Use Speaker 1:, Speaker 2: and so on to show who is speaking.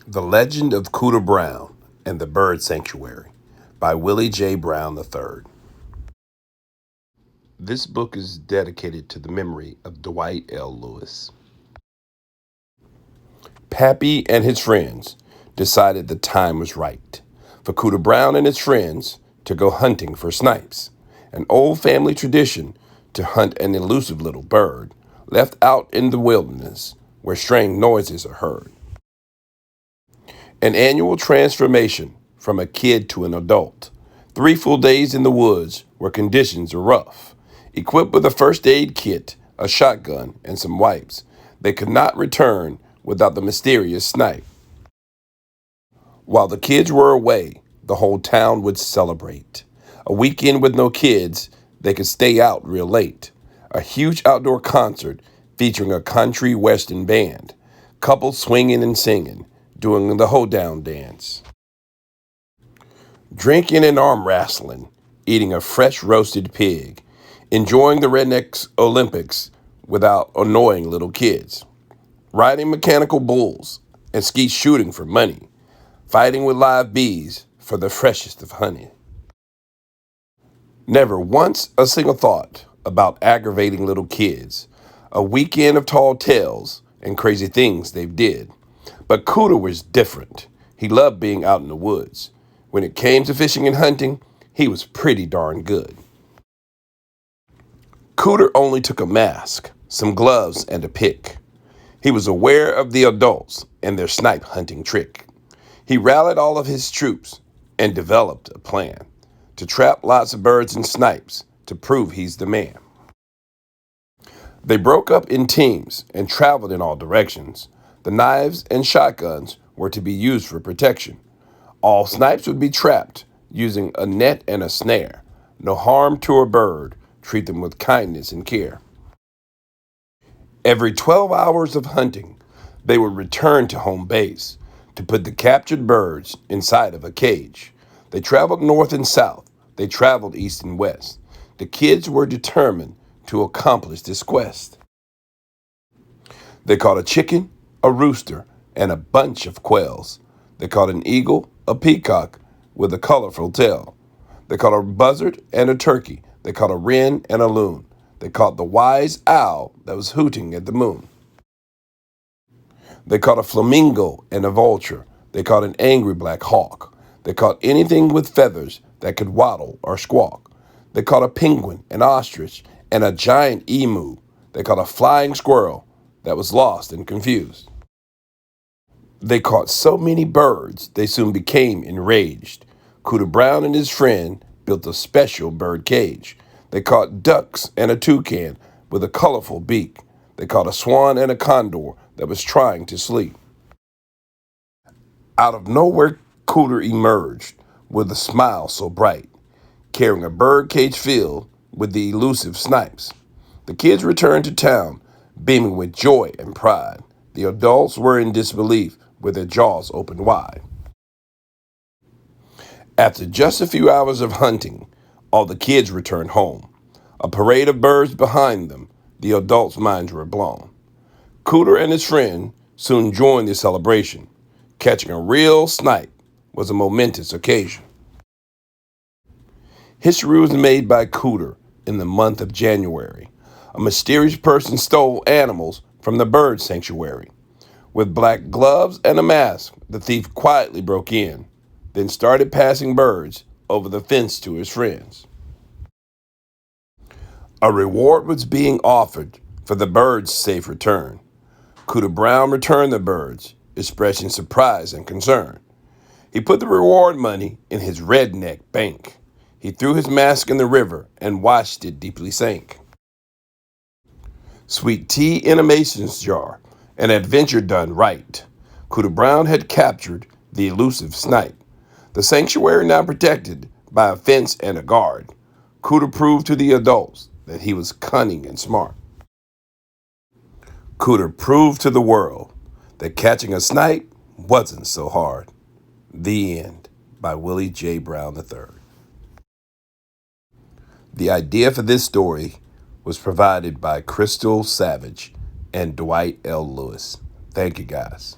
Speaker 1: The Legend of Cooter Brown and the Bird Sanctuary by Willie J. Brown III. This book is dedicated to the memory of Dwight L. Lewis. Pappy and his friends decided the time was right for Cooter Brown and his friends to go hunting for snipes, an old family tradition to hunt an elusive little bird left out in the wilderness where strange noises are heard. An annual transformation from a kid to an adult. 3 full days in the woods where conditions are rough. Equipped with a first aid kit, a shotgun, and some wipes, they could not return without the mysterious snipe. While the kids were away, the whole town would celebrate. A weekend with no kids, they could stay out real late. A huge outdoor concert featuring a country western band. Couples swinging and singing, doing the hoedown dance. Drinking and arm wrestling, eating a fresh roasted pig, enjoying the Rednecks Olympics without annoying little kids, riding mechanical bulls and skeet shooting for money, fighting with live bees for the freshest of honey. Never once a single thought about aggravating little kids, a weekend of tall tales and crazy things they've did. But Cooter was different. He loved being out in the woods. When it came to fishing and hunting, he was pretty darn good. Cooter only took a mask, some gloves, and a pick. He was aware of the adults and their snipe hunting trick. He rallied all of his troops and developed a plan to trap lots of birds and snipes to prove he's the man. They broke up in teams and traveled in all directions. The knives and shotguns were to be used for protection. All snipes would be trapped using a net and a snare. No harm to a bird. Treat them with kindness and care. Every 12 hours of hunting, they would return to home base to put the captured birds inside of a cage. They traveled north and south. They traveled east and west. The kids were determined to accomplish this quest. They caught a chicken, a rooster, and a bunch of quails. They caught an eagle, a peacock with a colorful tail. They caught a buzzard and a turkey. They caught a wren and a loon. They caught the wise owl that was hooting at the moon. They caught a flamingo and a vulture. They caught an angry black hawk. They caught anything with feathers that could waddle or squawk. They caught a penguin, an ostrich, and a giant emu. They caught a flying squirrel that was lost and confused. They caught so many birds, they soon became enraged. Cooter Brown and his friend built a special bird cage. They caught ducks and a toucan with a colorful beak. They caught a swan and a condor that was trying to sleep. Out of nowhere, Cooter emerged with a smile so bright, carrying a bird cage filled with the elusive snipes. The kids returned to town, beaming with joy and pride. The adults were in disbelief with their jaws open wide. After just a few hours of hunting, all the kids returned home. A parade of birds behind them, the adults' minds were blown. Cooter and his friend soon joined the celebration. Catching a real snipe was a momentous occasion. History was made by Cooter in the month of January. A mysterious person stole animals from the bird sanctuary. With black gloves and a mask, the thief quietly broke in, then started passing birds over the fence to his friends. A reward was being offered for the birds' safe return. Cooter Brown returned the birds, expressing surprise and concern. He put the reward money in his redneck bank. He threw his mask in the river and watched it deeply sink. Sweet tea in a mason's jar, an adventure done right. Cooter Brown had captured the elusive snipe. The sanctuary now protected by a fence and a guard. Cooter proved to the adults that he was cunning and smart. Cooter proved to the world that catching a snipe wasn't so hard. The End by Willie J. Brown III. The idea for this story was provided by Crystal Savage and Dwight L. Lewis. Thank you, guys.